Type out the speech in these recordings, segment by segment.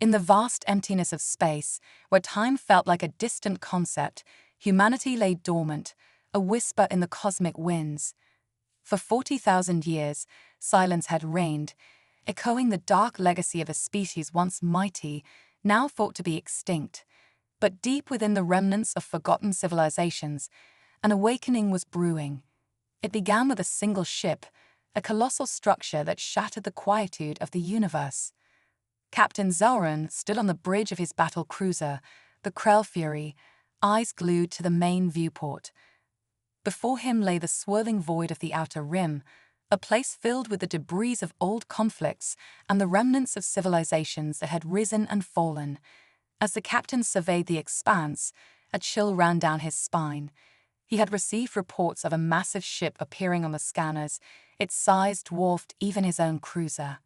In the vast emptiness of space, where time felt like a distant concept, humanity lay dormant, a whisper in the cosmic winds. For 40,000 years, silence had reigned, echoing the dark legacy of a species once mighty, now thought to be extinct. But deep within the remnants of forgotten civilizations, an awakening was brewing. It began with a single ship, a colossal structure that shattered the quietude of the universe. Captain Zauron stood on the bridge of his battle cruiser, the Krell Fury, eyes glued to the main viewport. Before him lay the swirling void of the Outer Rim, a place filled with the debris of old conflicts and the remnants of civilizations that had risen and fallen. As the captain surveyed the expanse, a chill ran down his spine. He had received reports of a massive ship appearing on the scanners, its size dwarfed even his own cruiser.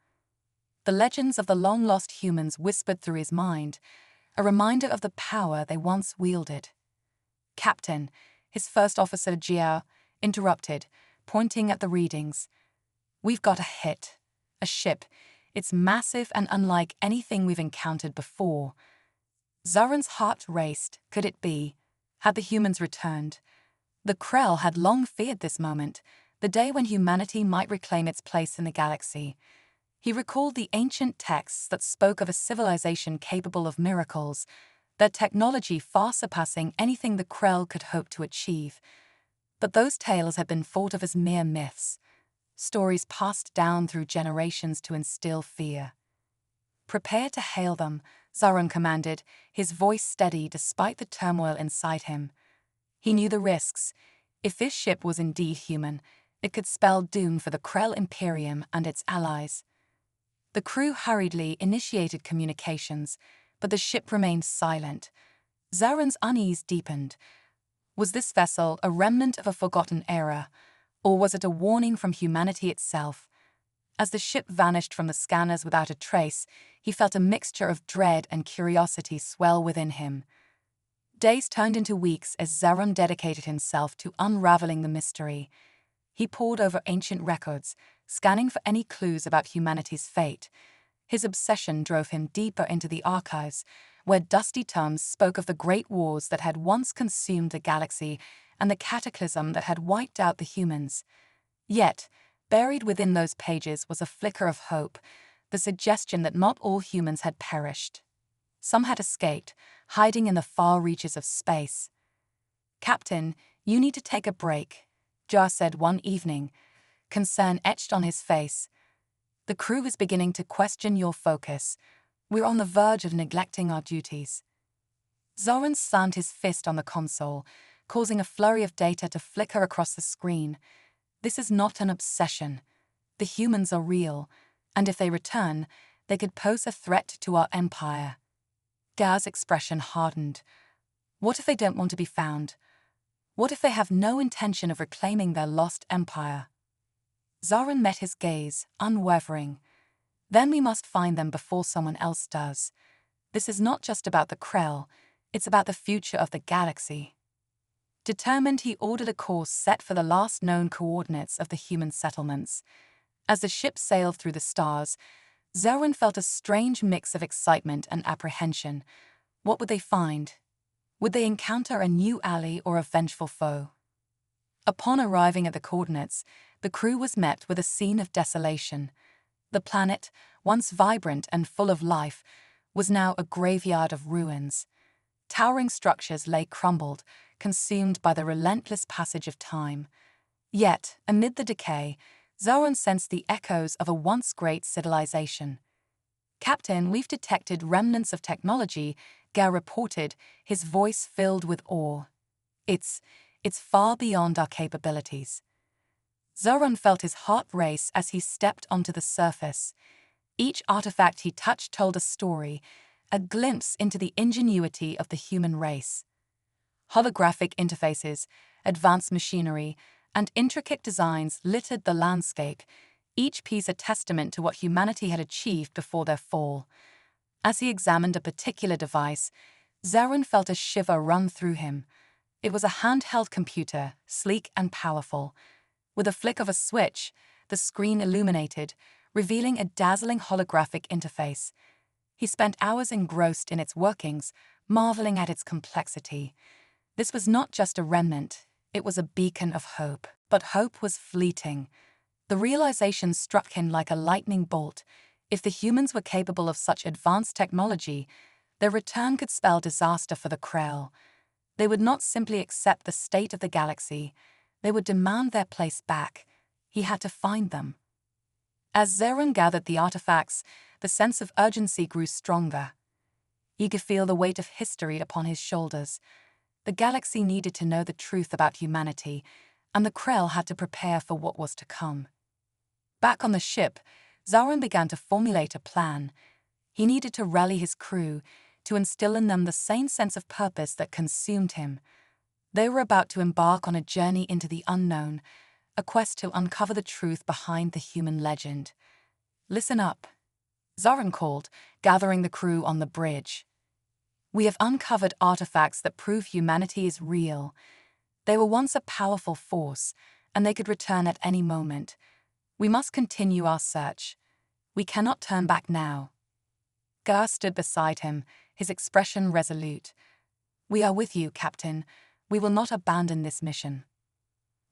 The legends of the long-lost humans whispered through his mind, a reminder of the power they once wielded. Captain, his first officer Jiao, interrupted, pointing at the readings. "We've got a hit. A ship. It's massive and unlike anything we've encountered before." Zauron's heart raced. Could it be? Had the humans returned? The Krell had long feared this moment, the day when humanity might reclaim its place in the galaxy. He recalled the ancient texts that spoke of a civilization capable of miracles, their technology far surpassing anything the Krell could hope to achieve. But those tales had been thought of as mere myths, stories passed down through generations to instill fear. "Prepare to hail them," Zauron commanded, his voice steady despite the turmoil inside him. He knew the risks. If this ship was indeed human, it could spell doom for the Krell Imperium and its allies. The crew hurriedly initiated communications, but the ship remained silent. Zauron's unease deepened. Was this vessel a remnant of a forgotten era, or was it a warning from humanity itself? As the ship vanished from the scanners without a trace, he felt a mixture of dread and curiosity swell within him. Days turned into weeks as Zauron dedicated himself to unraveling the mystery. He pored over ancient records, scanning for any clues about humanity's fate. His obsession drove him deeper into the archives, where dusty tomes spoke of the great wars that had once consumed the galaxy and the cataclysm that had wiped out the humans. Yet, buried within those pages was a flicker of hope, the suggestion that not all humans had perished. Some had escaped, hiding in the far reaches of space. "Captain, you need to take a break," Jar said one evening, concern etched on his face. "The crew is beginning to question your focus. We're on the verge of neglecting our duties." Zauron slammed his fist on the console, causing a flurry of data to flicker across the screen. "This is not an obsession. The humans are real, and if they return, they could pose a threat to our empire." Gao's expression hardened. What if they don't want to be found? What if they have no intention of reclaiming their lost empire? Zauron met his gaze, unwavering. "Then we must find them before someone else does. This is not just about the Krell, it's about the future of the galaxy." Determined, he ordered a course set for the last known coordinates of the human settlements. As the ship sailed through the stars, Zauron felt a strange mix of excitement and apprehension. What would they find? Would they encounter a new ally or a vengeful foe? Upon arriving at the coordinates, the crew was met with a scene of desolation. The planet, once vibrant and full of life, was now a graveyard of ruins. Towering structures lay crumbled, consumed by the relentless passage of time. Yet, amid the decay, Zauron sensed the echoes of a once great civilization. "Captain, we've detected remnants of technology," Gao reported, his voice filled with awe. It's far beyond our capabilities." Zauron felt his heart race as he stepped onto the surface. Each artifact he touched told a story, a glimpse into the ingenuity of the human race. Holographic interfaces, advanced machinery, and intricate designs littered the landscape, each piece a testament to what humanity had achieved before their fall. As he examined a particular device, Zauron felt a shiver run through him. It was a handheld computer, sleek and powerful. With a flick of a switch, the screen illuminated, revealing a dazzling holographic interface. He spent hours engrossed in its workings, marveling at its complexity. This was not just a remnant, it was a beacon of hope. But hope was fleeting. The realization struck him like a lightning bolt. If the humans were capable of such advanced technology, their return could spell disaster for the Krell. They would not simply accept the state of the galaxy, they would demand their place back. He had to find them. As Zaran gathered the artifacts, the sense of urgency grew stronger. He could feel the weight of history upon his shoulders. The galaxy needed to know the truth about humanity, and the Krell had to prepare for what was to come. Back on the ship, Zaran began to formulate a plan. He needed to rally his crew, to instill in them the same sense of purpose that consumed him. They were about to embark on a journey into the unknown, a quest to uncover the truth behind the human legend. "Listen up," Zaran called, gathering the crew on the bridge. "We have uncovered artifacts that prove humanity is real. They were once a powerful force, and they could return at any moment. We must continue our search. We cannot turn back now." Gar stood beside him, his expression resolute. "We are with you, Captain. We will not abandon this mission."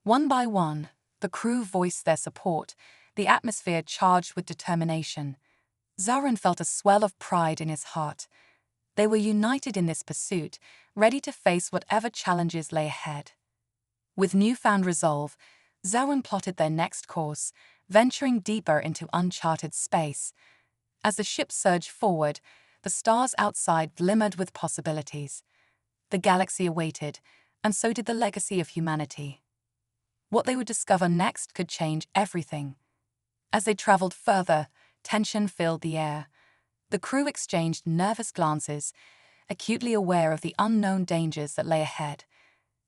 One by one, the crew voiced their support, the atmosphere charged with determination. Zaran felt a swell of pride in his heart. They were united in this pursuit, ready to face whatever challenges lay ahead. With newfound resolve, Zaran plotted their next course, venturing deeper into uncharted space. As the ship surged forward, the stars outside glimmered with possibilities. The galaxy awaited, and so did the legacy of humanity. What they would discover next could change everything. As they traveled further, tension filled the air. The crew exchanged nervous glances, acutely aware of the unknown dangers that lay ahead.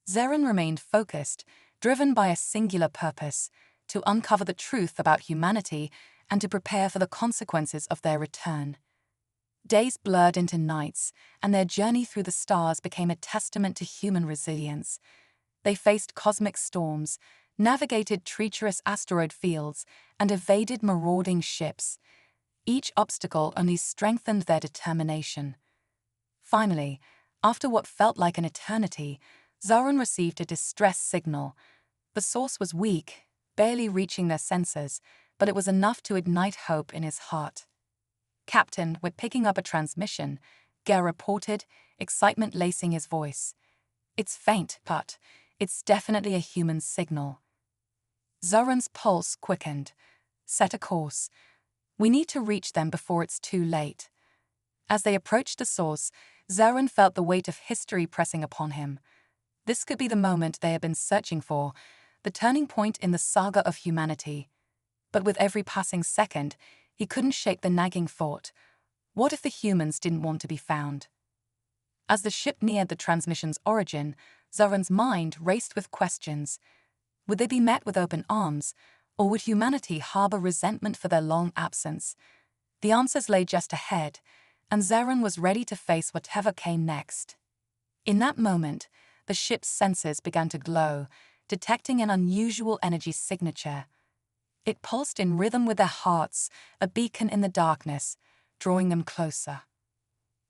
Zaran remained focused, driven by a singular purpose: to uncover the truth about humanity and to prepare for the consequences of their return. Days blurred into nights, and their journey through the stars became a testament to human resilience. They faced cosmic storms, navigated treacherous asteroid fields, and evaded marauding ships. Each obstacle only strengthened their determination. Finally, after what felt like an eternity, Zaran received a distress signal. The source was weak, barely reaching their sensors, but it was enough to ignite hope in his heart. "Captain, we're picking up a transmission," Ger reported, excitement lacing his voice. "It's faint, but it's definitely a human signal." Zaran's pulse quickened. "Set a course. We need to reach them before it's too late." As they approached the source, Zaran felt the weight of history pressing upon him. This could be the moment they had been searching for, the turning point in the saga of humanity. But with every passing second, he couldn't shake the nagging thought: what if the humans didn't want to be found? As the ship neared the transmission's origin, Zaran's mind raced with questions. Would they be met with open arms, or would humanity harbor resentment for their long absence? The answers lay just ahead, and Zaran was ready to face whatever came next. In that moment, the ship's sensors began to glow, detecting an unusual energy signature. It pulsed in rhythm with their hearts, a beacon in the darkness, drawing them closer.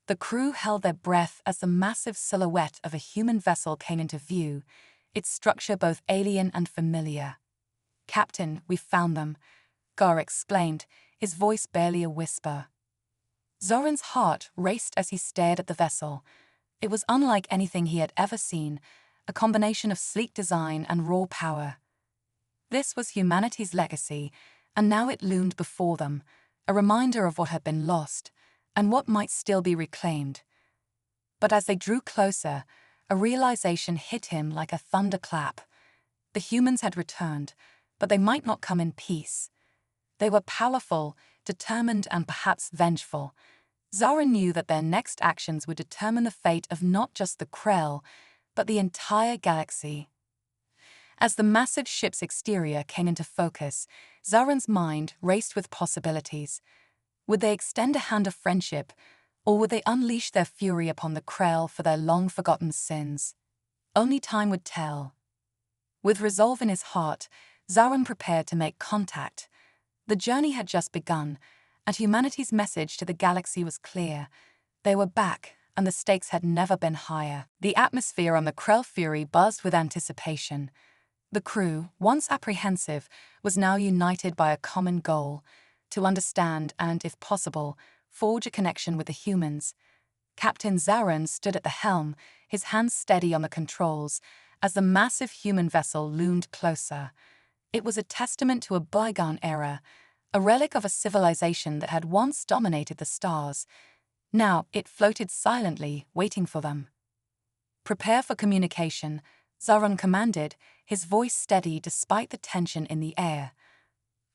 The crew held their breath as the massive silhouette of a human vessel came into view, its structure both alien and familiar. "Captain, we've found them," Gar exclaimed, his voice barely a whisper. Zaran's heart raced as he stared at the vessel. It was unlike anything he had ever seen, a combination of sleek design and raw power. This was humanity's legacy, and now it loomed before them, a reminder of what had been lost, and what might still be reclaimed. But as they drew closer, a realization hit him like a thunderclap. The humans had returned, but they might not come in peace. They were powerful, determined, and perhaps vengeful. Zaran knew that their next actions would determine the fate of not just the Krell, but the entire galaxy. As the massive ship's exterior came into focus, Zaran's mind raced with possibilities. Would they extend a hand of friendship, or would they unleash their fury upon the Krell for their long-forgotten sins? Only time would tell. With resolve in his heart, Zaran prepared to make contact. The journey had just begun, And humanity's message to the galaxy was clear. They were back, and the stakes had never been higher. The atmosphere on the Krell Fury buzzed with anticipation. The crew, once apprehensive, was now united by a common goal: to understand and, if possible, forge a connection with the humans. Captain Zaran stood at the helm, his hands steady on the controls, as the massive human vessel loomed closer. It was a testament to a bygone era, a relic of a civilization that had once dominated the stars. Now it floated silently, waiting for them. "Prepare for communication," Zaran commanded, his voice steady despite the tension in the air.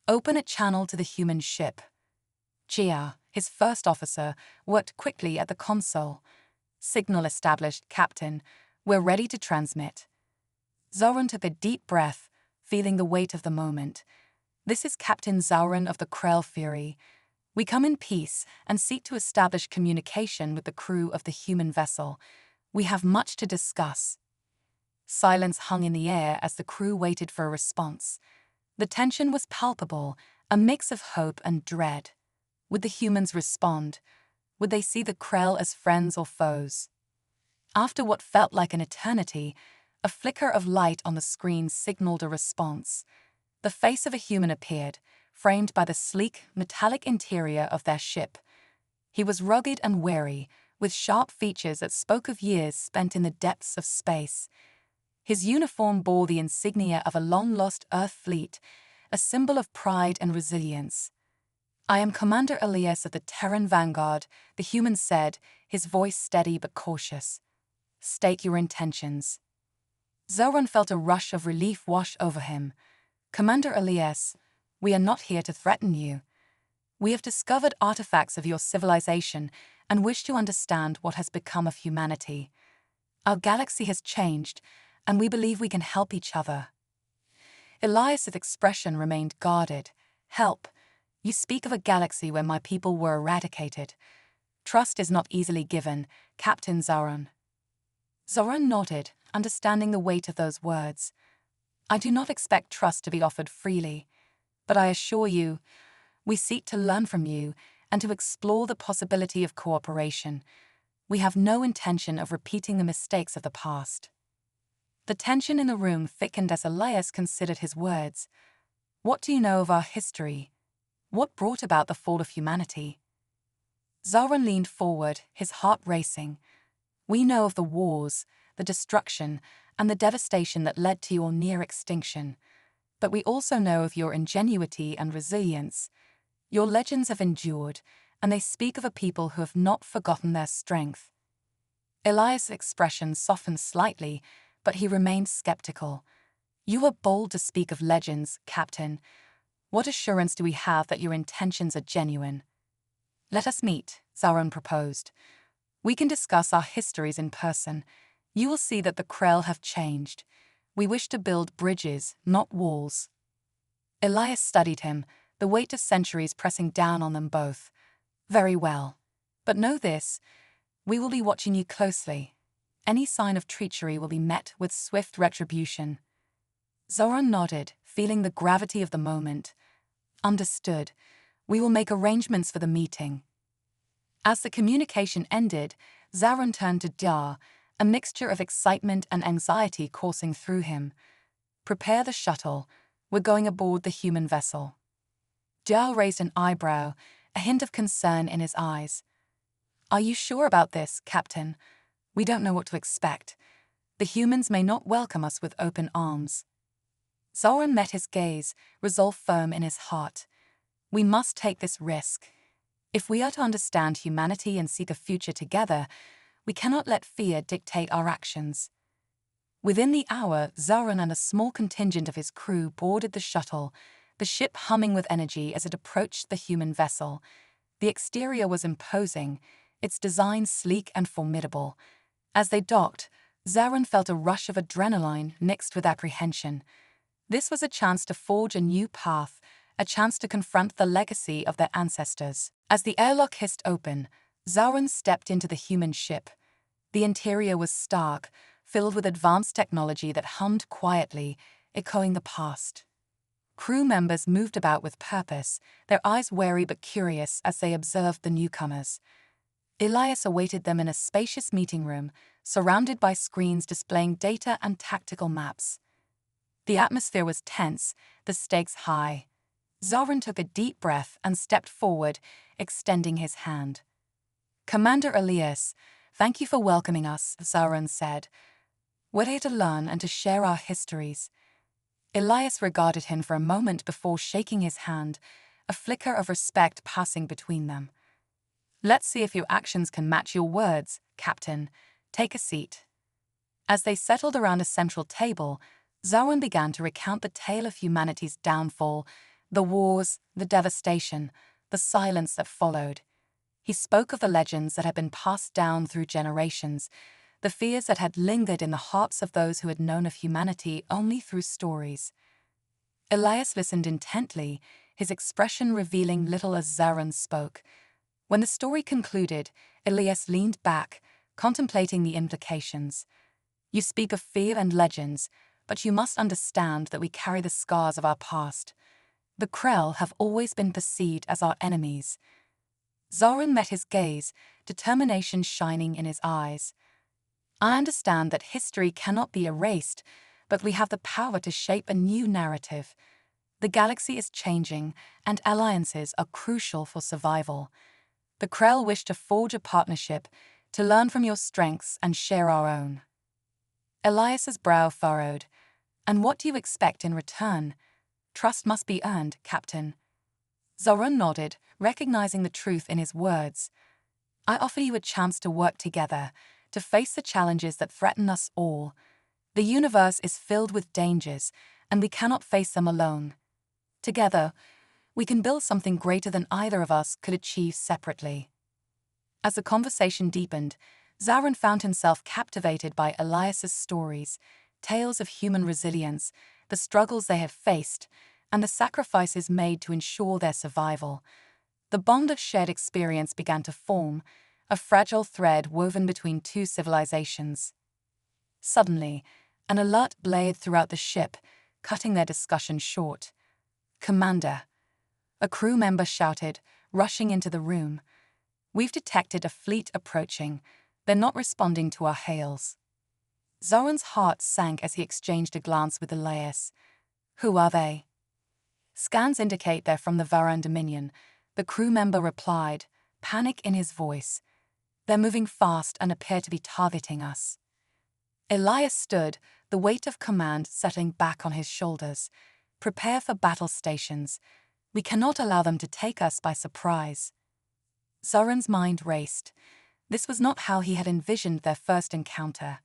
"Open a channel to the human ship." Jia, his first officer, worked quickly at the console. "Signal established, Captain. We're ready to transmit." Zaran took a deep breath, feeling the weight of the moment. "This is Captain Zaran of the Krell Fury. We come in peace and seek to establish communication with the crew of the human vessel. We have much to discuss." Silence hung in the air as the crew waited for a response. The tension was palpable, a mix of hope and dread. Would the humans respond? Would they see the Krell as friends or foes? After what felt like an eternity, a flicker of light on the screen signaled a response. The face of a human appeared, framed by the sleek, metallic interior of their ship. He was rugged and wary, with sharp features that spoke of years spent in the depths of space. His uniform bore the insignia of a long-lost Earth fleet, a symbol of pride and resilience. "I am Commander Elias of the Terran Vanguard," the human said, his voice steady but cautious. "State your intentions." Zaran felt a rush of relief wash over him. "Commander Elias, we are not here to threaten you. We have discovered artifacts of your civilization and wish to understand what has become of humanity. Our galaxy has changed, and we believe we can help each other." Elias's expression remained guarded. "Help? You speak of a galaxy where my people were eradicated. Trust is not easily given, Captain Zaran." Zaran nodded, understanding the weight of those words. "I do not expect trust to be offered freely, but I assure you, we seek to learn from you and to explore the possibility of cooperation. We have no intention of repeating the mistakes of the past." The tension in the room thickened as Elias considered his words. "What do you know of our history? What brought about the fall of humanity?" Zaran leaned forward, his heart racing. "We know of the wars, the destruction, and the devastation that led to your near extinction. But we also know of your ingenuity and resilience. Your legends have endured, and they speak of a people who have not forgotten their strength." Elias' expression softened slightly, but he remained skeptical. "You are bold to speak of legends, Captain. What assurance do we have that your intentions are genuine?" "Let us meet," Zaran proposed. "We can discuss our histories in person. You will see that the Krell have changed. We wish to build bridges, not walls." Elias studied him, the weight of centuries pressing down on them both. "Very well. But know this, we will be watching you closely. Any sign of treachery will be met with swift retribution." Zaran nodded, feeling the gravity of the moment. "Understood. We will make arrangements for the meeting." As the communication ended, Zaran turned to Dar, a mixture of excitement and anxiety coursing through him. "Prepare the shuttle. We're going aboard the human vessel." Dar raised an eyebrow, a hint of concern in his eyes. "Are you sure about this, Captain? We don't know what to expect. The humans may not welcome us with open arms." Zaran met his gaze, resolve firm in his heart. "We must take this risk. If we are to understand humanity and seek a future together, we cannot let fear dictate our actions." Within the hour, Zaran and a small contingent of his crew boarded the shuttle, the ship humming with energy as it approached the human vessel. The exterior was imposing, its design sleek and formidable. As they docked, Zaran felt a rush of adrenaline mixed with apprehension. This was a chance to forge a new path, a chance to confront the legacy of their ancestors. As the airlock hissed open, Zaran stepped into the human ship. The interior was stark, filled with advanced technology that hummed quietly, echoing the past. Crew members moved about with purpose, their eyes wary but curious as they observed the newcomers. Elias awaited them in a spacious meeting room, surrounded by screens displaying data and tactical maps. The atmosphere was tense, the stakes high. Zoran took a deep breath and stepped forward, extending his hand. "Commander Elias, thank you for welcoming us," Zoran said. "We're here to learn and to share our histories." Elias regarded him for a moment before shaking his hand, a flicker of respect passing between them. "Let's see if your actions can match your words, Captain. Take a seat." As they settled around a central table, Zoran began to recount the tale of humanity's downfall, the wars, the devastation, the silence that followed. He spoke of the legends that had been passed down through generations, the fears that had lingered in the hearts of those who had known of humanity only through stories. Elias listened intently, his expression revealing little as Zoran spoke. When the story concluded, Elias leaned back, contemplating the implications. "You speak of fear and legends, but you must understand that we carry the scars of our past. The Krell have always been perceived as our enemies." Zoran met his gaze, determination shining in his eyes. "I understand that history cannot be erased, but we have the power to shape a new narrative. The galaxy is changing, and alliances are crucial for survival. The Krell wish to forge a partnership, to learn from your strengths and share our own." Elias's brow furrowed. "And what do you expect in return?" "Trust must be earned, Captain." Zoran nodded, recognizing the truth in his words. "I offer you a chance to work together, to face the challenges that threaten us all. The universe is filled with dangers, and we cannot face them alone. Together, we can build something greater than either of us could achieve separately." As the conversation deepened, Zoran found himself captivated by Elias's stories, tales of human resilience, the struggles they have faced, and the sacrifices made to ensure their survival. The bond of shared experience began to form, a fragile thread woven between two civilizations. Suddenly, an alert blared throughout the ship, cutting their discussion short. "Commander," a crew member shouted, rushing into the room. "We've detected a fleet approaching. They're not responding to our hails." Zoran's heart sank as he exchanged a glance with Elias. "Who are they?" "Scans indicate they're from the Varan Dominion," the crew member replied, panic in his voice. "They're moving fast and appear to be targeting us." Elias stood, the weight of command settling back on his shoulders. "Prepare for battle stations. We cannot allow them to take us by surprise." Zoran's mind raced. This was not how he had envisioned their first encounter.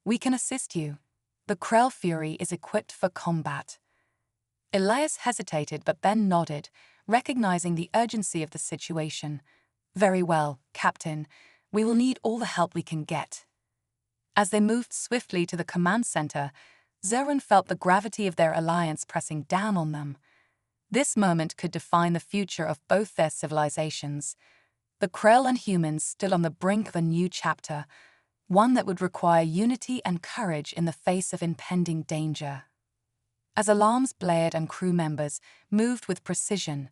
"We can assist you. The Krell Fury is equipped for combat." Elias hesitated but then nodded, recognizing the urgency of the situation. "Very well, Captain. We will need all the help we can get." As they moved swiftly to the command center, Zoran felt the gravity of their alliance pressing down on them. This moment could define the future of both their civilizations. The Krell and humans stood on the brink of a new chapter, one that would require unity and courage in the face of impending danger. As alarms blared and crew members moved with precision,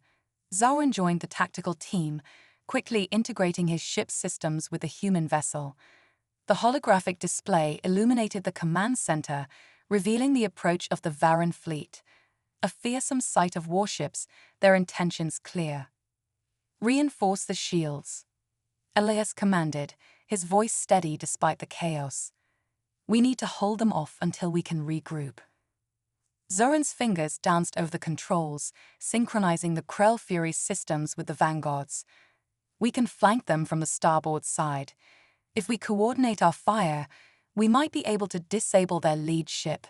Zoran joined the tactical team, quickly integrating his ship's systems with the human vessel. The holographic display illuminated the command center, revealing the approach of the Varan fleet. A fearsome sight of warships, their intentions clear. "Reinforce the shields," Elias commanded, his voice steady despite the chaos. "We need to hold them off until we can regroup." Zoran's fingers danced over the controls, synchronizing the Krell Fury's systems with the Vanguard's. "We can flank them from the starboard side. If we coordinate our fire, we might be able to disable their lead ship."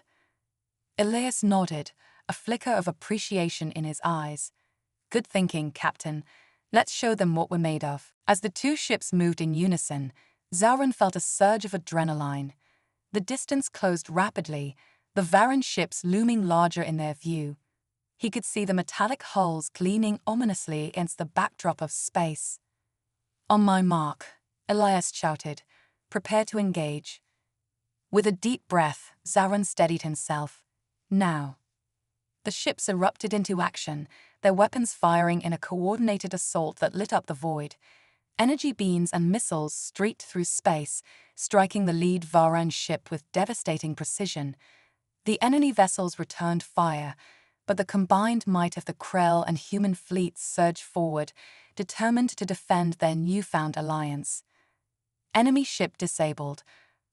Elias nodded, a flicker of appreciation in his eyes. "Good thinking, Captain. Let's show them what we're made of." As the two ships moved in unison, Zoran felt a surge of adrenaline. The distance closed rapidly, the Varan ships looming larger in their view. He could see the metallic hulls gleaming ominously against the backdrop of space. "On my mark," Elias shouted. "Prepare to engage." With a deep breath, Zoran steadied himself. "Now." The ships erupted into action, their weapons firing in a coordinated assault that lit up the void. Energy beams and missiles streaked through space, striking the lead Varan ship with devastating precision. The enemy vessels returned fire, but the combined might of the Krell and human fleets surged forward, determined to defend their newfound alliance. "Enemy ship disabled,"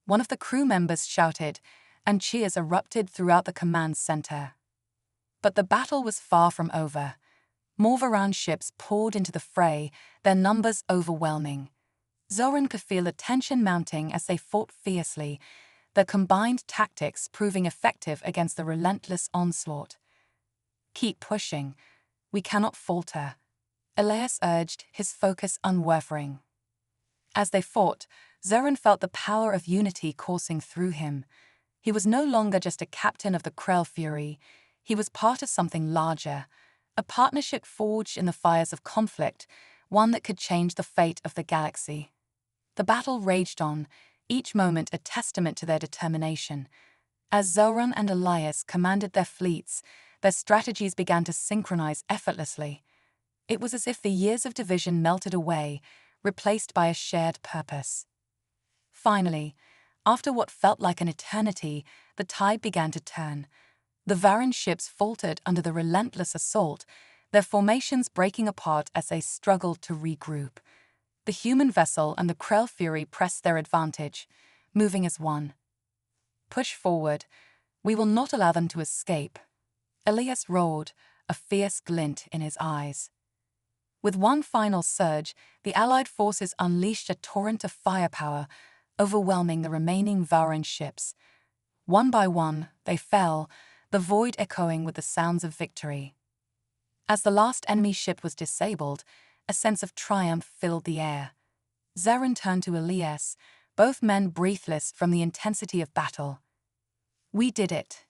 one of the crew members shouted, and cheers erupted throughout the command center. But the battle was far from over. More Varan ships poured into the fray, their numbers overwhelming. Zoran could feel the tension mounting as they fought fiercely, their combined tactics proving effective against the relentless onslaught. "Keep pushing. We cannot falter," Elias urged, his focus unwavering. As they fought, Zoran felt the power of unity coursing through him. He was no longer just a captain of the Krell Fury. He was part of something larger, a partnership forged in the fires of conflict, one that could change the fate of the galaxy. The battle raged on, each moment a testament to their determination. As Zoran and Elias commanded their fleets, their strategies began to synchronize effortlessly. It was as if the years of division melted away, replaced by a shared purpose. Finally, after what felt like an eternity, the tide began to turn. The Varan ships faltered under the relentless assault, their formations breaking apart as they struggled to regroup. The human vessel and the Krell Fury pressed their advantage, moving as one. "Push forward. We will not allow them to escape," Elias roared, a fierce glint in his eyes. With one final surge, the Allied forces unleashed a torrent of firepower, overwhelming the remaining Varan ships. One by one, they fell, the void echoing with the sounds of victory. As the last enemy ship was disabled, a sense of triumph filled the air. Zoran turned to Elias, both men breathless from the intensity of battle. "We did it,"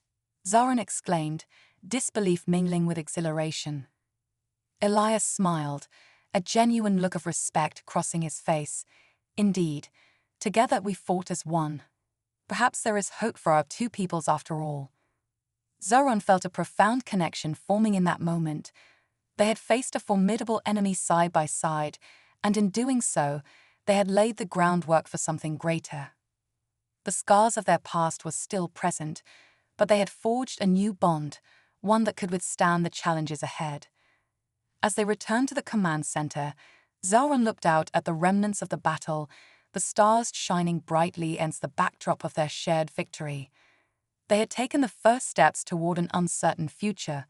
Zoran exclaimed, disbelief mingling with exhilaration. Elias smiled, a genuine look of respect crossing his face. "Indeed, together we fought as one. Perhaps there is hope for our two peoples after all." Zoran felt a profound connection forming in that moment. They had faced a formidable enemy side by side, and in doing so, they had laid the groundwork for something greater. The scars of their past were still present, but they had forged a new bond, one that could withstand the challenges ahead. As they returned to the command center, Zoran looked out at the remnants of the battle, the stars shining brightly against the backdrop of their shared victory. They had taken the first steps toward an uncertain future,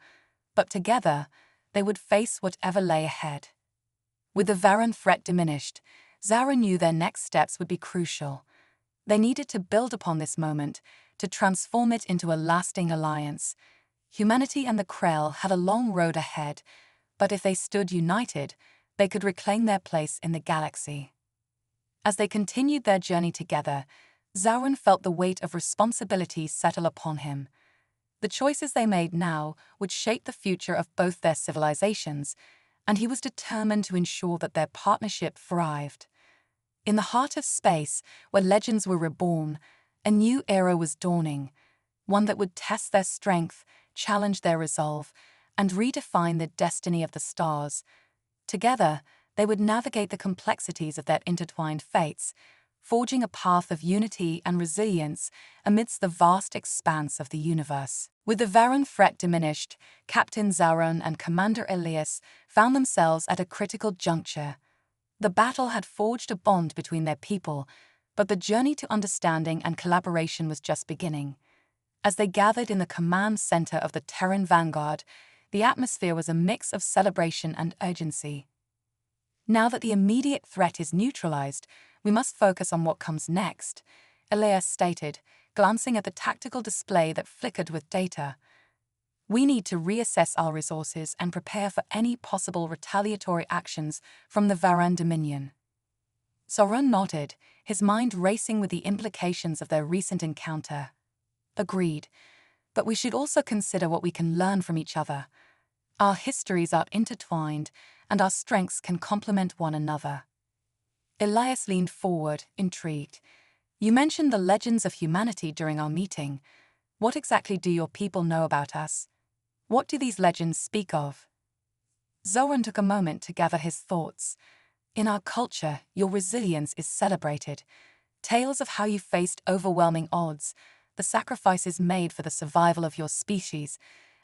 but together, they would face whatever lay ahead. With the Varan threat diminished, Zoran knew their next steps would be crucial. They needed to build upon this moment, to transform it into a lasting alliance. Humanity and the Krell had a long road ahead, but if they stood united, they could reclaim their place in the galaxy. As they continued their journey together, Zoran felt the weight of responsibility settle upon him. The choices they made now would shape the future of both their civilizations, and he was determined to ensure that their partnership thrived. In the heart of space, where legends were reborn, a new era was dawning, one that would test their strength, challenge their resolve, and redefine the destiny of the stars. Together, they would navigate the complexities of their intertwined fates, forging a path of unity and resilience amidst the vast expanse of the universe. With the Varan threat diminished, Captain Zoran and Commander Elias found themselves at a critical juncture. The battle had forged a bond between their people, but the journey to understanding and collaboration was just beginning. As they gathered in the command center of the Terran Vanguard, the atmosphere was a mix of celebration and urgency. "Now that the immediate threat is neutralized, we must focus on what comes next," Elias stated, glancing at the tactical display that flickered with data. "We need to reassess our resources and prepare for any possible retaliatory actions from the Varan Dominion." Zoran nodded, his mind racing with the implications of their recent encounter. "Agreed. But we should also consider what we can learn from each other. Our histories are intertwined, and our strengths can complement one another." Elias leaned forward, intrigued. "You mentioned the legends of humanity during our meeting. What exactly do your people know about us?" What do these legends speak of? Zoran took a moment to gather his thoughts. In our culture, your resilience is celebrated. Tales of how you faced overwhelming odds, the sacrifices made for the survival of your species,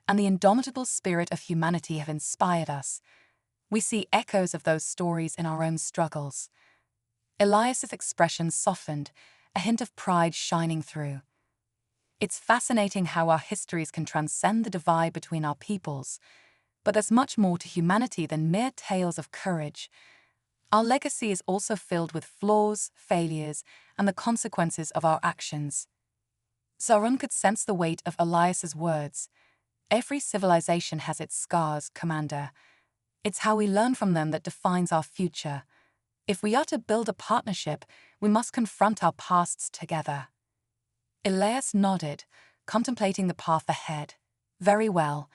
and the indomitable spirit of humanity have inspired us. We see echoes of those stories in our own struggles. Elias's expression softened, a hint of pride shining through. It's fascinating how our histories can transcend the divide between our peoples, but there's much more to humanity than mere tales of courage. Our legacy is also filled with flaws, failures, and the consequences of our actions. Zoran could sense the weight of Elias's words. Every civilization has its scars, Commander. It's how we learn from them that defines our future. If we are to build a partnership, we must confront our pasts together. Elias nodded, contemplating the path ahead. Very well.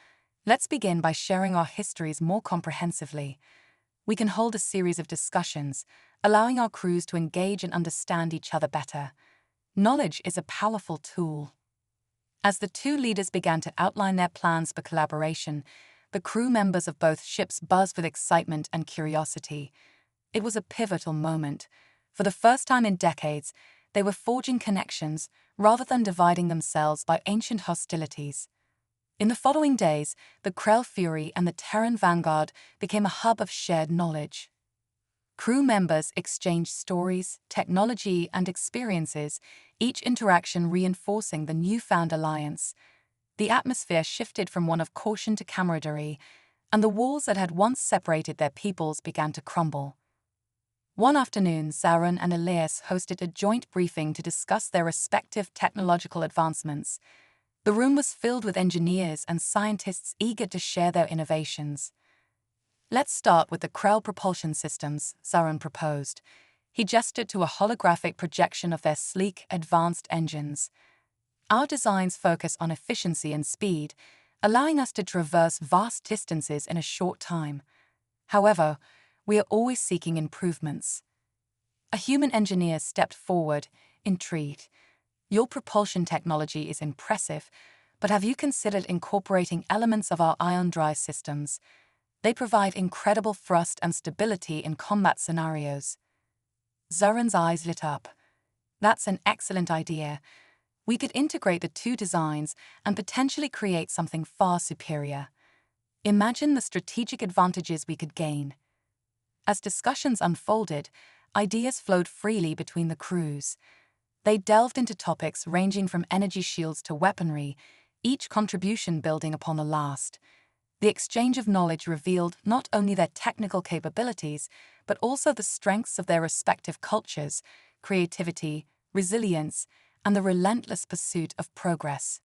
Let's begin by sharing our histories more comprehensively. We can hold a series of discussions, allowing our crews to engage and understand each other better. Knowledge is a powerful tool. As the two leaders began to outline their plans for collaboration, the crew members of both ships buzzed with excitement and curiosity. It was a pivotal moment. For the first time in decades, they were forging connections rather than dividing themselves by ancient hostilities. In the following days, the Krell Fury and the Terran Vanguard became a hub of shared knowledge. Crew members exchanged stories, technology, and experiences, each interaction reinforcing the newfound alliance. The atmosphere shifted from one of caution to camaraderie, and the walls that had once separated their peoples began to crumble. One afternoon, Zoran and Elias hosted a joint briefing to discuss their respective technological advancements. The room was filled with engineers and scientists eager to share their innovations. Let's start with the Krell propulsion systems, Zoran proposed. He gestured to a holographic projection of their sleek, advanced engines. Our designs focus on efficiency and speed, allowing us to traverse vast distances in a short time. However, we are always seeking improvements. A human engineer stepped forward, intrigued. Your propulsion technology is impressive, but have you considered incorporating elements of our ion drive systems? They provide incredible thrust and stability in combat scenarios. Zoran's eyes lit up. That's an excellent idea. We could integrate the two designs and potentially create something far superior. Imagine the strategic advantages we could gain. As discussions unfolded, ideas flowed freely between the crews. They delved into topics ranging from energy shields to weaponry, each contribution building upon the last. The exchange of knowledge revealed not only their technical capabilities, but also the strengths of their respective cultures, creativity, resilience, and the relentless pursuit of progress.